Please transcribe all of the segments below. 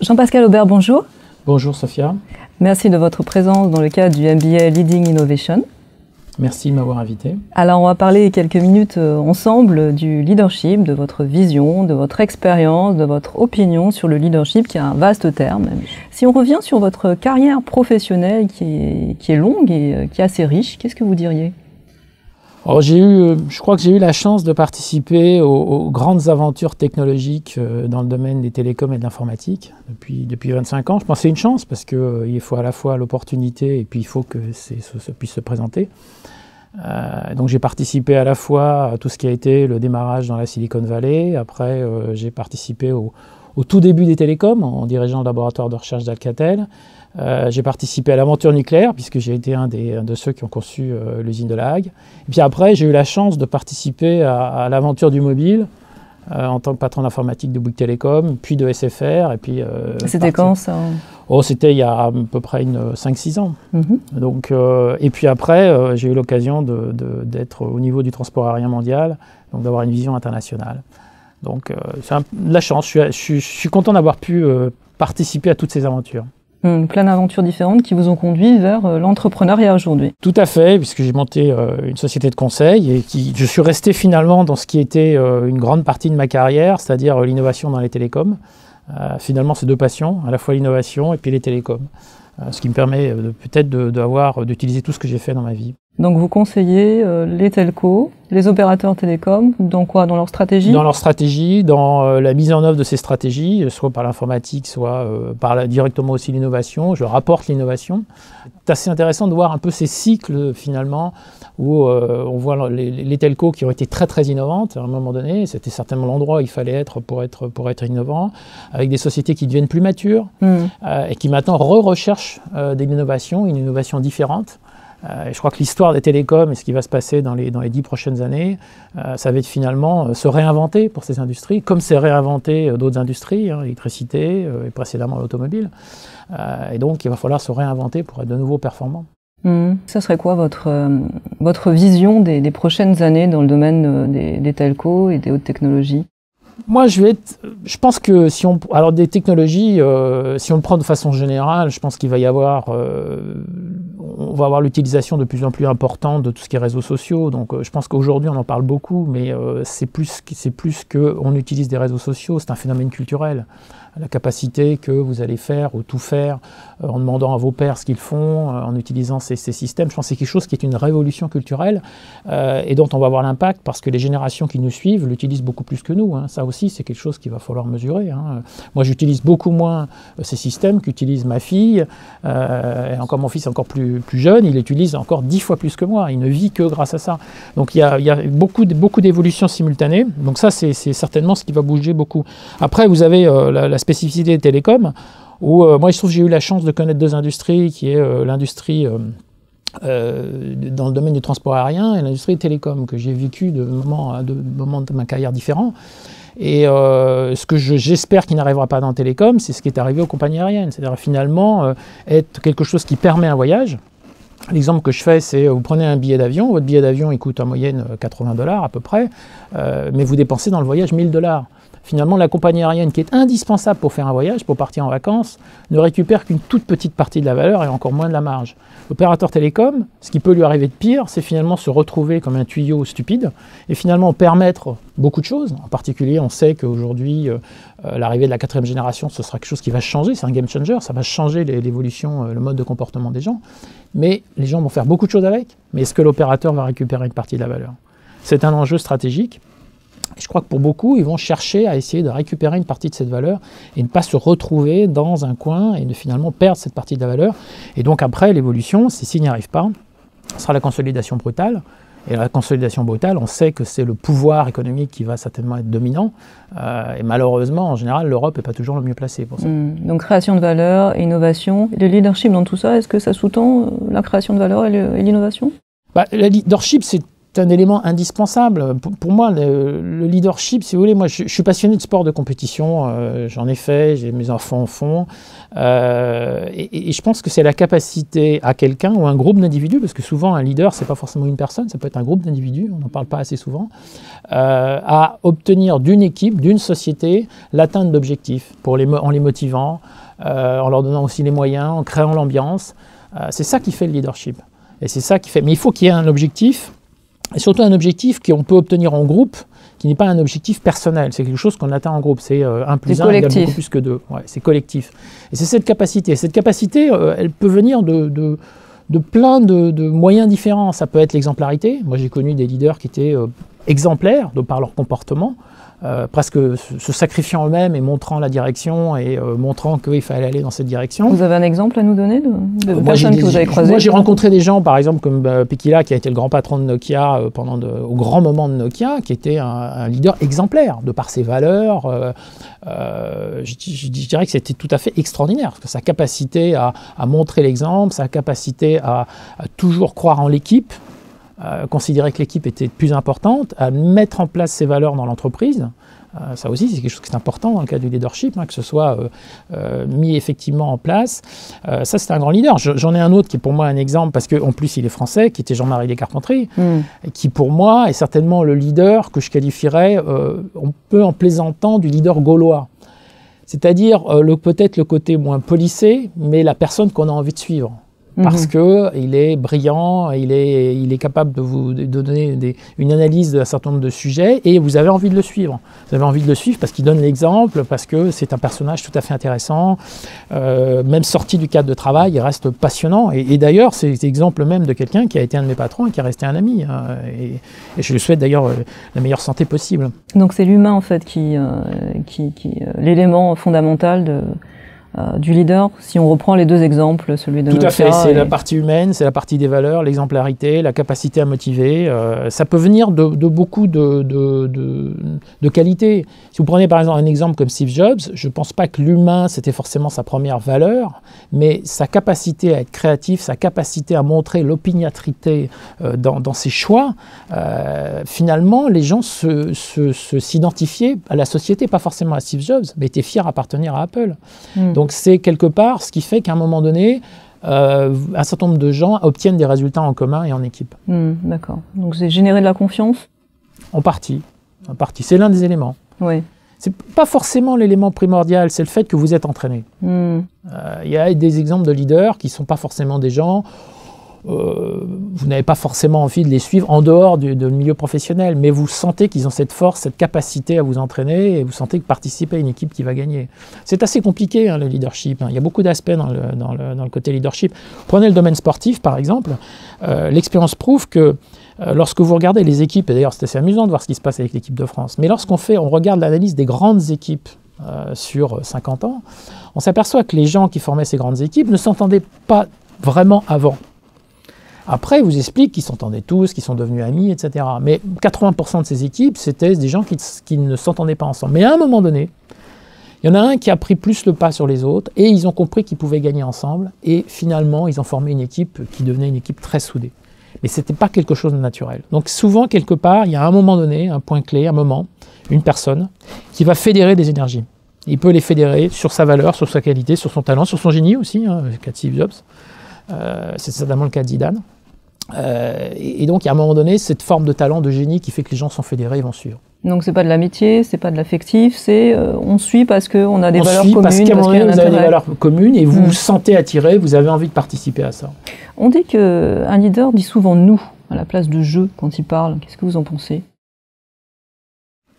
Jean-Pascal Aubert, bonjour. Bonjour Sophia. Merci de votre présence dans le cadre du MBA Leading Innovation. Merci de m'avoir invité. Alors, on va parler quelques minutes ensemble du leadership, de votre vision, de votre expérience, de votre opinion sur le leadership, qui est un vaste terme. Si on revient sur votre carrière professionnelle qui est longue et qui est assez riche, qu'est-ce que vous diriez ? Alors, je crois que j'ai eu la chance de participer aux grandes aventures technologiques dans le domaine des télécoms et de l'informatique depuis 25 ans. Je pense que c'est une chance parce qu'il faut à la fois l'opportunité et puis il faut que ça puisse se présenter. Donc j'ai participé à la fois à tout ce qui a été le démarrage dans la Silicon Valley. Après, j'ai participé au tout début des télécoms en dirigeant le laboratoire de recherche d'Alcatel. J'ai participé à l'aventure nucléaire puisque j'ai été un de ceux qui ont conçu l'usine de La Hague. Et puis après, j'ai eu la chance de participer à l'aventure du mobile en tant que patron d'informatique de Bouygues Télécom, puis de SFR. Et puis, c'était quand ça ? Oh, c'était il y a à peu près 5-6 ans. Donc, et puis après, j'ai eu l'occasion d'être au niveau du transport aérien mondial, donc d'avoir une vision internationale. Donc c'est de la chance, je suis content d'avoir pu participer à toutes ces aventures. Plein d'aventures différentes qui vous ont conduit vers l'entrepreneuriat aujourd'hui. Tout à fait, puisque j'ai monté une société de conseil et je suis resté finalement dans ce qui était une grande partie de ma carrière, c'est-à-dire l'innovation dans les télécoms. Finalement, c'est deux passions, à la fois l'innovation et puis les télécoms. Ce qui me permet peut-être d'utiliser tout ce que j'ai fait dans ma vie. Donc vous conseillez les telcos, les opérateurs télécoms, dans quoi ? Dans leur stratégie ? Dans leur stratégie, dans la mise en œuvre de ces stratégies, soit par l'informatique, soit directement aussi l'innovation. Je rapporte l'innovation. C'est assez intéressant de voir un peu ces cycles finalement où on voit les telcos qui ont été très très innovantes à un moment donné. C'était certainement l'endroit où il fallait être pour être innovant, avec des sociétés qui deviennent plus matures et qui maintenant recherchent une innovation différente. Et je crois que l'histoire des télécoms et ce qui va se passer dans les 10 prochaines années, ça va être finalement se réinventer pour ces industries, comme c'est réinventé d'autres industries, l'électricité et précédemment l'automobile. Et donc il va falloir se réinventer pour être de nouveau performant. Ça serait quoi votre vision des prochaines années dans le domaine des telcos et des hautes technologies ? Moi, je pense que alors des technologies, si on le prend de façon générale, je pense qu'il va y avoir, on va avoir l'utilisation de plus en plus importante de tout ce qui est réseaux sociaux. Donc, je pense qu'aujourd'hui, on en parle beaucoup, mais c'est plus qu'on utilise des réseaux sociaux, c'est un phénomène culturel. La capacité que vous allez faire ou tout faire en demandant à vos pairs ce qu'ils font, en utilisant ces systèmes. Je pense que c'est quelque chose qui est une révolution culturelle et dont on va voir l'impact parce que les générations qui nous suivent l'utilisent beaucoup plus que nous. Ça aussi, c'est quelque chose qu'il va falloir mesurer. Moi, j'utilise beaucoup moins ces systèmes qu'utilise ma fille. Et encore mon fils est encore plus jeune, il utilise encore 10 fois plus que moi. Il ne vit que grâce à ça. Donc, il y a beaucoup d'évolutions simultanées. Donc ça, c'est certainement ce qui va bouger beaucoup. Après, vous avez la spécificité des télécoms, où moi, je trouve que j'ai eu la chance de connaître deux industries, qui est l'industrie dans le domaine du transport aérien et l'industrie des télécoms, que j'ai vécu de moments de ma carrière différents. Et ce que j'espère qu'il n'arrivera pas dans le télécom, c'est ce qui est arrivé aux compagnies aériennes, c'est-à-dire finalement être quelque chose qui permet un voyage. L'exemple que je fais, c'est vous prenez un billet d'avion, votre billet d'avion il coûte en moyenne $80 à peu près, mais vous dépensez dans le voyage $1000. Finalement, la compagnie aérienne qui est indispensable pour faire un voyage, pour partir en vacances, ne récupère qu'une toute petite partie de la valeur et encore moins de la marge. L'opérateur télécom, ce qui peut lui arriver de pire, c'est finalement se retrouver comme un tuyau stupide et finalement permettre beaucoup de choses. En particulier, on sait qu'aujourd'hui, l'arrivée de la 4e génération, ce sera quelque chose qui va changer, c'est un game changer, ça va changer l'évolution, le mode de comportement des gens. Mais les gens vont faire beaucoup de choses avec, mais est-ce que l'opérateur va récupérer une partie de la valeur ? C'est un enjeu stratégique. Et je crois que pour beaucoup, ils vont chercher à essayer de récupérer une partie de cette valeur et ne pas se retrouver dans un coin et de finalement perdre cette partie de la valeur. Et donc après, l'évolution, s'il n'y arrive pas, ce sera la consolidation brutale. Et la consolidation brutale, on sait que c'est le pouvoir économique qui va certainement être dominant. Et malheureusement, en général, l'Europe n'est pas toujours le mieux placée pour ça. Donc création de valeur, innovation. Le leadership dans tout ça, est-ce que ça sous-tend la création de valeur et l'innovation ? Le leadership, c'est c'est un élément indispensable. Pour moi, le leadership, si vous voulez, moi je suis passionné de sport de compétition, j'en ai fait, mes enfants en font, et je pense que c'est la capacité à quelqu'un ou un groupe d'individus, parce que souvent un leader, c'est pas forcément une personne, ça peut être un groupe d'individus, on n'en parle pas assez souvent, à obtenir d'une équipe, d'une société, l'atteinte d'objectifs, en les motivant, en leur donnant aussi les moyens, en créant l'ambiance. C'est ça qui fait le leadership. Et c'est ça qui fait. Mais il faut qu'il y ait un objectif, et surtout un objectif qu'on peut obtenir en groupe, qui n'est pas un objectif personnel. C'est quelque chose qu'on atteint en groupe. C'est 1 plus 1 égale beaucoup plus que 2. Ouais, c'est collectif. Et c'est cette capacité. Cette capacité, elle peut venir de plein de moyens différents. Ça peut être l'exemplarité. Moi, j'ai connu des leaders qui étaient exemplaires par leur comportement. Presque se sacrifiant eux-mêmes et montrant la direction et montrant qu'il fallait aller dans cette direction. Vous avez un exemple à nous donner de personnes que vous avez croisées? Moi, j'ai rencontré des gens, par exemple, comme Pekila, qui a été le grand patron de Nokia au grand moment de Nokia, qui était un leader exemplaire, de par ses valeurs. Je dirais que c'était tout à fait extraordinaire, parce que sa capacité à montrer l'exemple, sa capacité à toujours croire en l'équipe, considérer que l'équipe était plus importante, à mettre en place ses valeurs dans l'entreprise. Ça aussi, c'est quelque chose qui est important dans le cadre du leadership, que ce soit mis effectivement en place. Ça, c'est un grand leader. J'en ai un autre qui est pour moi un exemple, parce qu'en plus, il est français, qui était Jean-Marie Descarpentries, qui pour moi est certainement le leader que je qualifierais, on peut en plaisantant, du leader gaulois. C'est-à-dire peut-être le côté moins policé, mais la personne qu'on a envie de suivre. Parce qu'il est brillant, il est capable de vous donner une analyse d'un certain nombre de sujets, et vous avez envie de le suivre. Vous avez envie de le suivre parce qu'il donne l'exemple, parce que c'est un personnage tout à fait intéressant. Même sorti du cadre de travail, il reste passionnant. Et d'ailleurs, c'est l'exemple même de quelqu'un qui a été un de mes patrons et qui est resté un ami. Et je lui souhaite d'ailleurs la meilleure santé possible. Donc c'est l'humain en fait qui l'élément fondamental du leader, si on reprend les deux exemples, celui de Nokia. Tout à fait, c'est la partie humaine, c'est la partie des valeurs, l'exemplarité, la capacité à motiver. Ça peut venir de beaucoup de qualités. Si vous prenez par exemple un exemple comme Steve Jobs, je ne pense pas que l'humain, c'était forcément sa première valeur, mais sa capacité à être créatif, sa capacité à montrer l'opiniâtreté dans ses choix, finalement, les gens s'identifiaient à la société, pas forcément à Steve Jobs, mais étaient fiers d'appartenir à Apple. Donc c'est quelque part ce qui fait qu'à un moment donné, un certain nombre de gens obtiennent des résultats en commun et en équipe. D'accord. Donc c'est générer de la confiance? En partie. C'est l'un des éléments. Oui. C'est pas forcément l'élément primordial, c'est le fait que vous êtes entraîné. Il y a des exemples de leaders qui ne sont pas forcément des gens... vous n'avez pas forcément envie de les suivre en dehors du milieu professionnel, mais vous sentez qu'ils ont cette force, cette capacité à vous entraîner, et vous sentez que participer à une équipe qui va gagner. C'est assez compliqué, le leadership. Il y a beaucoup d'aspects dans le côté leadership. Prenez le domaine sportif, par exemple. L'expérience prouve que lorsque vous regardez les équipes, et d'ailleurs c'est assez amusant de voir ce qui se passe avec l'équipe de France, mais lorsqu'on regarde l'analyse des grandes équipes sur 50 ans, on s'aperçoit que les gens qui formaient ces grandes équipes ne s'entendaient pas vraiment avant. Après, ils vous expliquent qu'ils s'entendaient tous, qu'ils sont devenus amis, etc. Mais 80% de ces équipes, c'était des gens qui ne s'entendaient pas ensemble. Mais à un moment donné, il y en a un qui a pris plus le pas sur les autres, et ils ont compris qu'ils pouvaient gagner ensemble, et finalement, ils ont formé une équipe qui devenait une équipe très soudée. Mais ce n'était pas quelque chose de naturel. Donc souvent, quelque part, il y a un moment donné, un point clé, un moment, une personne, qui va fédérer des énergies. Il peut les fédérer sur sa valeur, sur sa qualité, sur son talent, sur son génie aussi, le cas de Steve Jobs. C'est certainement le cas de Zidane. Et donc, il y a un moment donné, cette forme de talent, de génie qui fait que les gens sont fédérés et vont suivre. Donc, c'est pas de l'amitié, c'est pas de l'affectif, c'est on suit parce qu'on a des valeurs communes. Parce qu'à un moment donné, vous avez des valeurs communes et vous vous sentez attiré, vous avez envie de participer à ça. On dit qu'un leader dit souvent « nous » à la place de « je » quand il parle. Qu'est-ce que vous en pensez?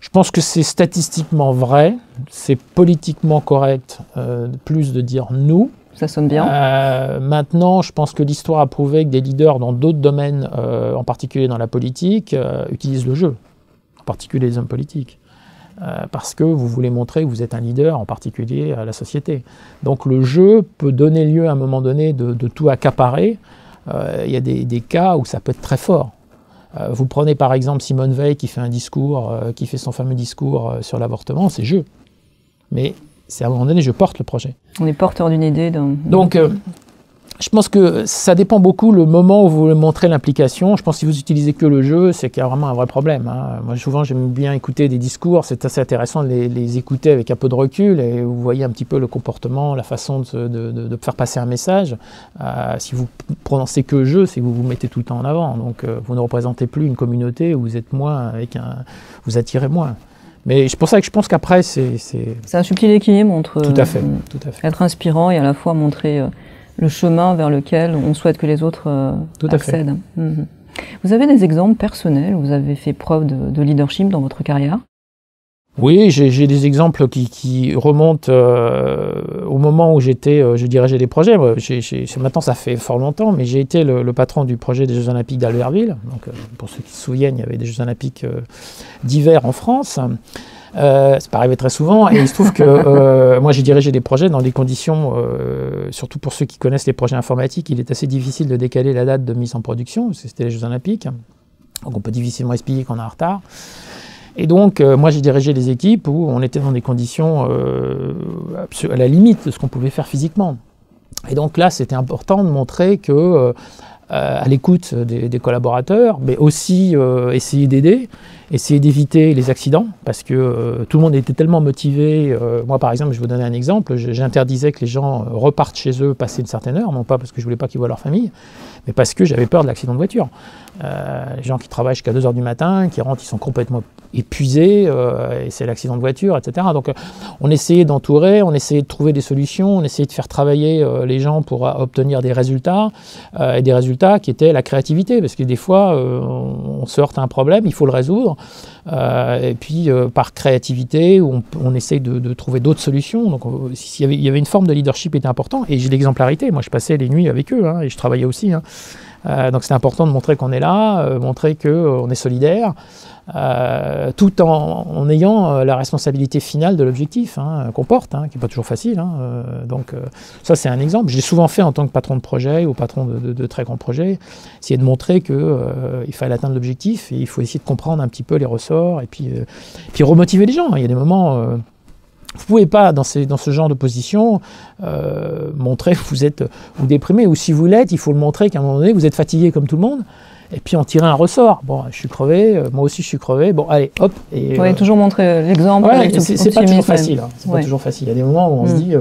Je pense que c'est statistiquement vrai, c'est politiquement correct plus de dire « nous ». Ça sonne bien. Maintenant, je pense que l'histoire a prouvé que des leaders dans d'autres domaines, en particulier dans la politique, utilisent le jeu, en particulier les hommes politiques, parce que vous voulez montrer que vous êtes un leader, en particulier à la société. Donc le jeu peut donner lieu à un moment donné de tout accaparer. Il y a des cas où ça peut être très fort. Vous prenez par exemple Simone Veil qui fait un discours, qui fait son fameux discours sur l'avortement, c'est jeu. Mais c'est à un moment donné, je porte le projet. On est porteur d'une idée. Donc, Je pense que ça dépend beaucoup le moment où vous voulez montrer l'implication. Je pense que si vous utilisez que le jeu, c'est qu'il y a vraiment un vrai problème. Moi, souvent, j'aime bien écouter des discours. C'est assez intéressant de les écouter avec un peu de recul et vous voyez un petit peu le comportement, la façon de faire passer un message. Si vous prononcez que jeu, c'est que vous vous mettez tout le temps en avant. Donc, vous ne représentez plus une communauté où vous êtes moins, vous attirez moins. Mais c'est pour ça que je pense qu'après, c'est un subtil équilibre entre tout à fait. Être inspirant et à la fois montrer le chemin vers lequel on souhaite que les autres accèdent. Vous avez des exemples personnels où vous avez fait preuve de leadership dans votre carrière? Oui, j'ai des exemples qui remontent au moment où je dirigeais des projets. Maintenant, ça fait fort longtemps, mais j'ai été le patron du projet des Jeux Olympiques d'Albertville. Donc, pour ceux qui se souviennent, il y avait des Jeux Olympiques d'hiver en France. C'est pas arrivé très souvent, et il se trouve que moi j'ai dirigé des projets dans des conditions, surtout pour ceux qui connaissent les projets informatiques, il est assez difficile de décaler la date de mise en production, parce que c'était les Jeux Olympiques, donc on peut difficilement expliquer qu'on est en retard. Et donc moi j'ai dirigé des équipes où on était dans des conditions à la limite de ce qu'on pouvait faire physiquement. Et donc là c'était important de montrer que à l'écoute des collaborateurs, mais aussi essayer d'aider, essayer d'éviter les accidents, parce que tout le monde était tellement motivé. Moi, par exemple, je vais vous donner un exemple, j'interdisais que les gens repartent chez eux passer une certaine heure, non pas parce que je voulais pas qu'ils voient leur famille, mais parce que j'avais peur de l'accident de voiture. Les gens qui travaillent jusqu'à 2 h du matin, qui rentrent, ils sont complètement épuisés, et c'est l'accident de voiture, etc. Donc on essayait d'entourer, on essayait de trouver des solutions, on essayait de faire travailler les gens pour obtenir des résultats, et des résultats qui étaient la créativité, parce que des fois on se heurte à un problème, il faut le résoudre, et puis par créativité, on essaye de trouver d'autres solutions. Donc il y avait une forme de leadership qui était important, et j'ai l'exemplarité. Moi je passais les nuits avec eux, et je travaillais aussi. Donc c'est important de montrer qu'on est là, montrer qu'on est solidaire, tout en ayant la responsabilité finale de l'objectif qu'on porte, qui n'est pas toujours facile. Donc ça c'est un exemple. J'ai souvent fait en tant que patron de projet ou patron de très grands projets, essayer de montrer qu'il fallait atteindre l'objectif et il faut essayer de comprendre un petit peu les ressorts et puis remotiver les gens. Il y a des moments... vous ne pouvez pas, dans ce genre de position, montrer que vous déprimez, ou si vous l'êtes, il faut le montrer qu'à un moment donné, vous êtes fatigué comme tout le monde, et puis en tirer un ressort. Bon, je suis crevé, moi aussi je suis crevé, bon, allez, hop. Et, toujours montrer l'exemple. Ouais, c'est pas toujours facile. C'est pas toujours facile. Il y a des moments où on se dit,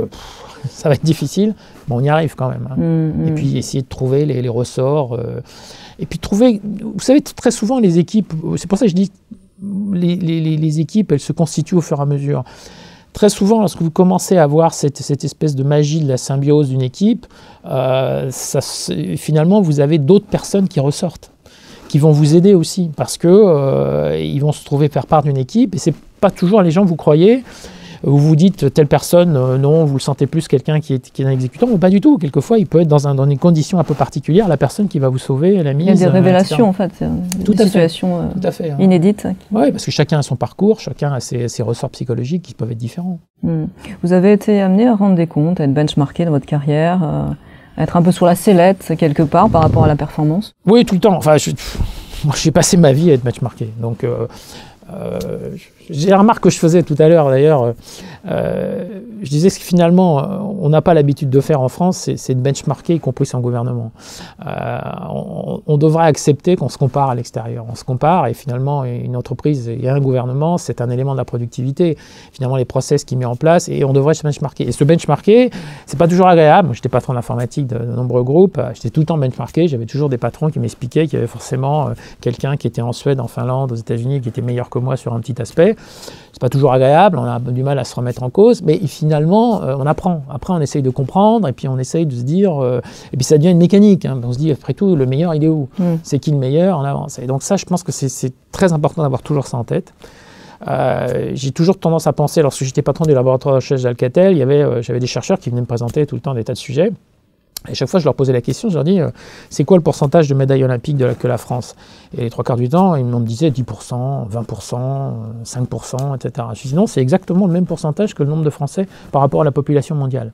ça va être difficile, bon, on y arrive quand même. Et puis essayer de trouver les ressorts. Et puis trouver, vous savez, très souvent les équipes, c'est pour ça que je dis, les équipes, elles se constituent au fur et à mesure. Très souvent, lorsque vous commencez à voir cette espèce de magie de la symbiose d'une équipe, finalement, vous avez d'autres personnes qui ressortent, qui vont vous aider aussi, parce que ils vont se trouver faire part d'une équipe, et c'est pas toujours les gens que vous croyez. Vous vous dites, telle personne, non, vous le sentez plus quelqu'un qui est un exécutant, ou pas du tout. Quelquefois, il peut être dans une condition un peu particulière, la personne qui va vous sauver, la mise. Il y a des révélations, en fait, des situations inédites. Oui, parce que chacun a son parcours, chacun a ses ressorts psychologiques qui peuvent être différents. Vous avez été amené à rendre des comptes, à être benchmarké dans votre carrière, à être un peu sur la sellette, quelque part, par rapport à la performance? Oui, tout le temps. Enfin, moi, j'ai passé ma vie à être benchmarké. Donc... j'ai la remarque que je faisais tout à l'heure d'ailleurs, je disais que finalement on n'a pas l'habitude de faire en France, c'est de benchmarker, y compris son gouvernement. On devrait accepter qu'on se compare à l'extérieur, on se compare, et finalement une entreprise et un gouvernement, c'est un élément de la productivité, finalement les process qu'il met en place, et on devrait se benchmarker. Et se benchmarker, c'est pas toujours agréable. J'étais patron d'informatique de nombreux groupes, j'étais tout le temps benchmarké, j'avais toujours des patrons qui m'expliquaient qu'il y avait forcément quelqu'un qui était en Suède, en Finlande, aux États-Unis, qui était meilleur que moi sur un petit aspect. C'est pas toujours agréable, on a du mal à se remettre en cause, mais finalement, on apprend. Après, on essaye de comprendre, et puis on essaye de se dire... et puis ça devient une mécanique. On se dit, après tout, le meilleur, il est où? C'est qui le meilleur? On avance. Et donc ça, je pense que c'est très important d'avoir toujours ça en tête. J'ai toujours tendance à penser, lorsque j'étais patron du laboratoire de recherche d'Alcatel, j'avais des chercheurs qui venaient me présenter tout le temps des tas de sujets. Et chaque fois, je leur posais la question, je leur dis, c'est quoi le pourcentage de médailles olympiques que la France? Et les 3/4 du temps, ils me disaient 10%, 20%, 5%, etc. Je dis non, c'est exactement le même pourcentage que le nombre de Français par rapport à la population mondiale.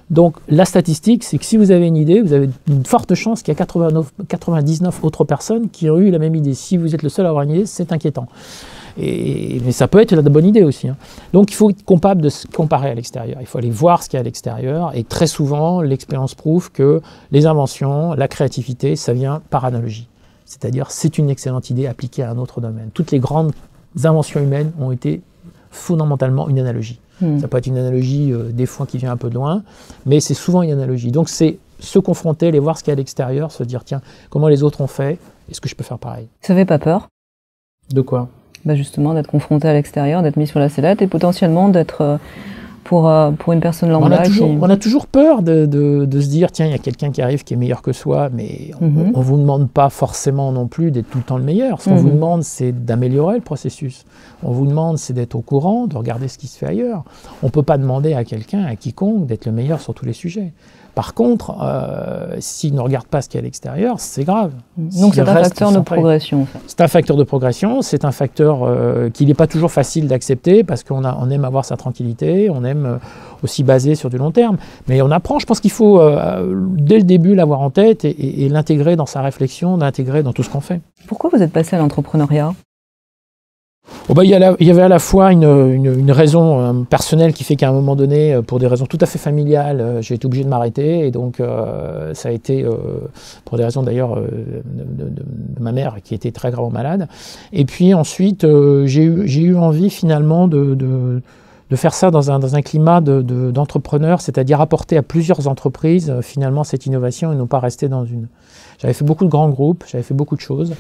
Donc la statistique, c'est que si vous avez une idée, vous avez une forte chance qu'il y a 99 autres personnes qui ont eu la même idée. Si vous êtes le seul à avoir une idée, c'est inquiétant. Mais ça peut être la bonne idée aussi. Hein. Donc il faut être capable de se comparer à l'extérieur. Il faut aller voir ce qu'il y a à l'extérieur. Et très souvent, l'expérience prouve que les inventions, la créativité, ça vient par analogie. C'est-à-dire, c'est une excellente idée appliquée à un autre domaine. Toutes les grandes inventions humaines ont été fondamentalement une analogie. Ça peut être une analogie des fois qui vient un peu de loin, mais c'est souvent une analogie. Donc c'est se confronter, aller voir ce qu'il y a à l'extérieur, se dire tiens, comment les autres ont fait, est-ce que je peux faire pareil? Ça fait pas peur? De quoi? Bah justement, d'être confronté à l'extérieur, d'être mis sur la sellette et potentiellement d'être pour une personne lambda. On a toujours peur de se dire tiens, il y a quelqu'un qui arrive qui est meilleur que soi, mais on ne vous demande pas forcément non plus d'être tout le temps le meilleur. Ce qu'on vous demande, c'est d'améliorer le processus. On vous demande, c'est d'être au courant, de regarder ce qui se fait ailleurs. On ne peut pas demander à quelqu'un, à quiconque, d'être le meilleur sur tous les sujets. Par contre, s'il ne regarde pas ce qu'il y a à l'extérieur, c'est grave. Donc c'est un facteur de progression. En fait. C'est un facteur de progression, c'est un facteur qu'il n'est pas toujours facile d'accepter parce qu'on aime avoir sa tranquillité, on aime aussi baser sur du long terme. Mais on apprend, je pense qu'il faut dès le début l'avoir en tête et l'intégrer dans sa réflexion, l'intégrer dans tout ce qu'on fait. Pourquoi vous êtes passé à l'entrepreneuriat ? Il y avait à la fois une raison personnelle qui fait qu'à un moment donné, pour des raisons tout à fait familiales, j'ai été obligé de m'arrêter. Et donc, ça a été, pour des raisons d'ailleurs de ma mère qui était très gravement malade. Et puis ensuite, j'ai eu envie finalement de faire ça dans un climat d'entrepreneur, c'est-à-dire apporter à plusieurs entreprises finalement cette innovation et non pas rester dans une... J'avais fait beaucoup de grands groupes, j'avais fait beaucoup de choses.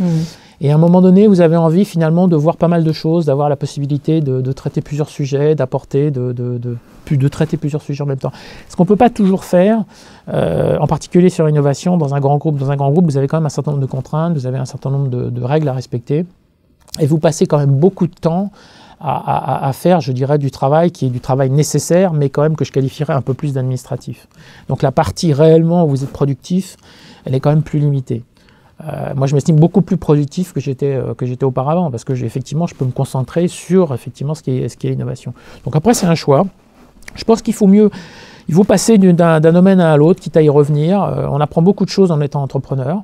Et à un moment donné, vous avez envie finalement de voir pas mal de choses, d'avoir la possibilité de traiter plusieurs sujets, d'apporter, de traiter plusieurs sujets en même temps. Ce qu'on ne peut pas toujours faire, en particulier sur l'innovation, dans un grand groupe. Dans un grand groupe, vous avez quand même un certain nombre de contraintes, vous avez un certain nombre de règles à respecter. Et vous passez quand même beaucoup de temps à faire, je dirais, du travail qui est du travail nécessaire, mais quand même que je qualifierais un peu plus d'administratif. Donc la partie réellement où vous êtes productif, elle est quand même plus limitée. Moi, je m'estime beaucoup plus productif que j'étais auparavant, parce que effectivement, je peux me concentrer sur effectivement ce qui est l'innovation. Donc après, c'est un choix. Je pense qu'il faut passer d'un domaine à l'autre, quitte à y revenir. On apprend beaucoup de choses en étant entrepreneur.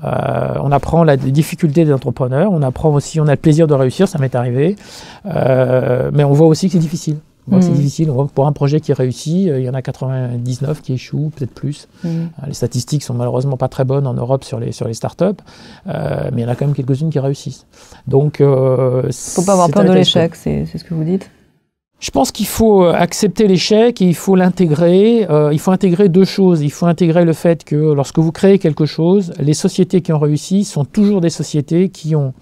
On apprend les difficultés des entrepreneurs, on apprend aussi, on a le plaisir de réussir, ça m'est arrivé, mais on voit aussi que c'est difficile. C'est difficile. Pour un projet qui réussit, il y en a 99 qui échouent, peut-être plus. Les statistiques sont malheureusement pas très bonnes en Europe sur les startups, mais il y en a quand même quelques-unes qui réussissent. Donc, faut pas avoir peur de l'échec, c'est ce que vous dites. Je pense qu'il faut accepter l'échec et il faut l'intégrer. Il faut intégrer deux choses. Il faut intégrer le fait que lorsque vous créez quelque chose, les sociétés qui ont réussi sont toujours des sociétés qui ont,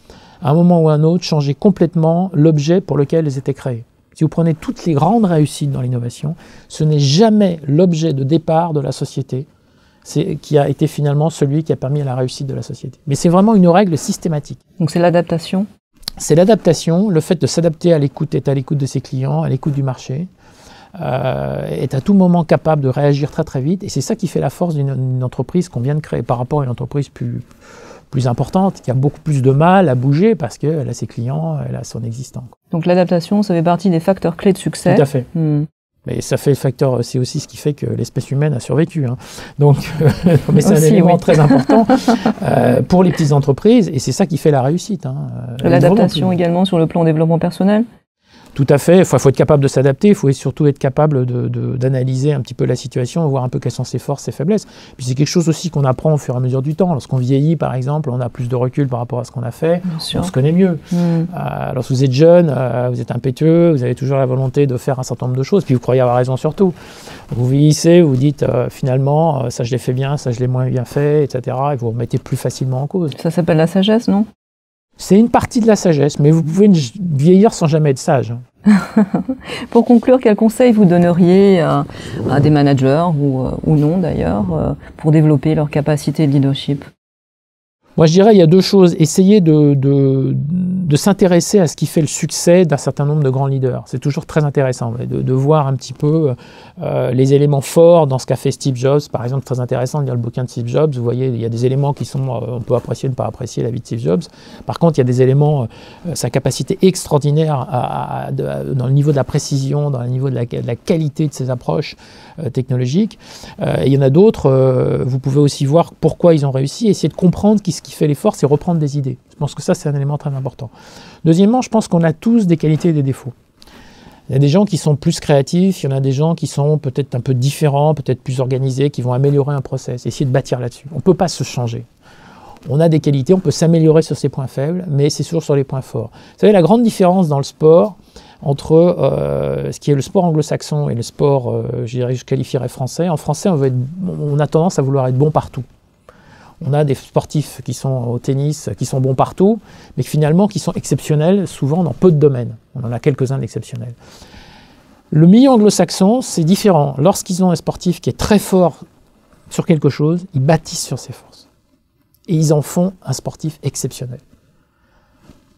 à un moment ou à un autre, changé complètement l'objet pour lequel elles étaient créées. Si vous prenez toutes les grandes réussites dans l'innovation, ce n'est jamais l'objet de départ de la société qui a été finalement celui qui a permis la réussite de la société. Mais c'est vraiment une règle systématique. Donc c'est l'adaptation ? C'est l'adaptation, le fait de s'adapter à l'écoute, être à l'écoute de ses clients, à l'écoute du marché, est à tout moment capable de réagir très très vite. Et c'est ça qui fait la force d'une entreprise qu'on vient de créer par rapport à une entreprise plus importante, qui a beaucoup plus de mal à bouger parce qu'elle a ses clients, elle a son existant. Donc l'adaptation, ça fait partie des facteurs clés de succès. Tout à fait. Mais ça fait le facteur, c'est aussi ce qui fait que l'espèce humaine a survécu. Hein. Donc, mais c'est un élément très important pour les petites entreprises et c'est ça qui fait la réussite. Hein. L'adaptation également sur le plan développement personnel ? Tout à fait, il faut être capable de s'adapter, il faut surtout être capable d'analyser un petit peu la situation, voir un peu quelles sont ses forces, ses faiblesses. Puis c'est quelque chose aussi qu'on apprend au fur et à mesure du temps. Lorsqu'on vieillit, par exemple, on a plus de recul par rapport à ce qu'on a fait, on se connaît mieux. Lorsque vous êtes jeune, vous êtes impétueux, vous avez toujours la volonté de faire un certain nombre de choses, puis vous croyez avoir raison sur tout. Vous vieillissez, vous dites finalement, ça je l'ai fait bien, ça je l'ai moins bien fait, etc. Et vous remettez plus facilement en cause. Ça s'appelle la sagesse, non ? C'est une partie de la sagesse, mais vous pouvez vieillir sans jamais être sage. Pour conclure, quels conseils vous donneriez à des managers, ou non d'ailleurs, pour développer leur capacité de leadership ? Moi, je dirais il y a deux choses. Essayez de s'intéresser à ce qui fait le succès d'un certain nombre de grands leaders. C'est toujours très intéressant de voir un petit peu les éléments forts dans ce qu'a fait Steve Jobs. Par exemple, très intéressant de lire le bouquin de Steve Jobs. Vous voyez, il y a des éléments qui sont, on peut apprécier ou ne pas apprécier la vie de Steve Jobs. Par contre, il y a des éléments, sa capacité extraordinaire dans le niveau de la précision, dans le niveau de la qualité de ses approches technologiques. Il y en a d'autres, vous pouvez aussi voir pourquoi ils ont réussi, essayer de comprendre ce qui fait l'effort, c'est reprendre des idées. Je pense que ça, c'est un élément très important. Deuxièmement, je pense qu'on a tous des qualités et des défauts. Il y a des gens qui sont plus créatifs, il y en a des gens qui sont peut-être un peu différents, peut-être plus organisés, qui vont améliorer un process, essayer de bâtir là-dessus. On ne peut pas se changer. On a des qualités, on peut s'améliorer sur ses points faibles, mais c'est toujours sur les points forts. Vous savez, la grande différence dans le sport, entre ce qui est le sport anglo-saxon et le sport, je qualifierais français. En français, on a tendance à vouloir être bon partout. On a des sportifs qui sont au tennis, qui sont bons partout, mais finalement qui sont exceptionnels, souvent dans peu de domaines. On en a quelques-uns d'exceptionnels. Le milieu anglo-saxon, c'est différent. Lorsqu'ils ont un sportif qui est très fort sur quelque chose, ils bâtissent sur ses forces. Et ils en font un sportif exceptionnel.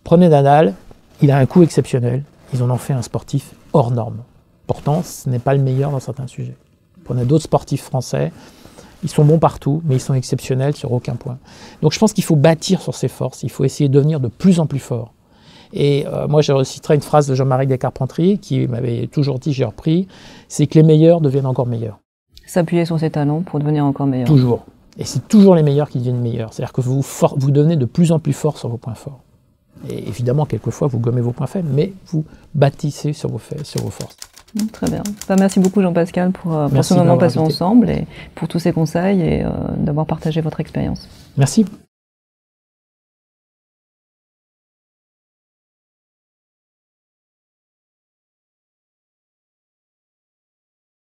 Prenez Nadal, il a un coup exceptionnel, ils en ont fait un sportif hors norme. Pourtant, ce n'est pas le meilleur dans certains sujets. Prenez d'autres sportifs français, ils sont bons partout, mais ils sont exceptionnels sur aucun point. Donc je pense qu'il faut bâtir sur ses forces, il faut essayer de devenir de plus en plus fort. Et moi, je reciterai une phrase de Jean-Marie Descarpentry qui m'avait toujours dit, j'ai repris, c'est que les meilleurs deviennent encore meilleurs. S'appuyer sur ses talents pour devenir encore meilleur. Toujours. Et c'est toujours les meilleurs qui deviennent meilleurs. C'est-à-dire que vous devenez de plus en plus fort sur vos points forts. Et évidemment, quelquefois, vous gommez vos points faibles, mais vous bâtissez sur vos forces. Très bien. Merci beaucoup Jean-Pascal pour ce moment passé ensemble et pour tous ces conseils et d'avoir partagé votre expérience. Merci.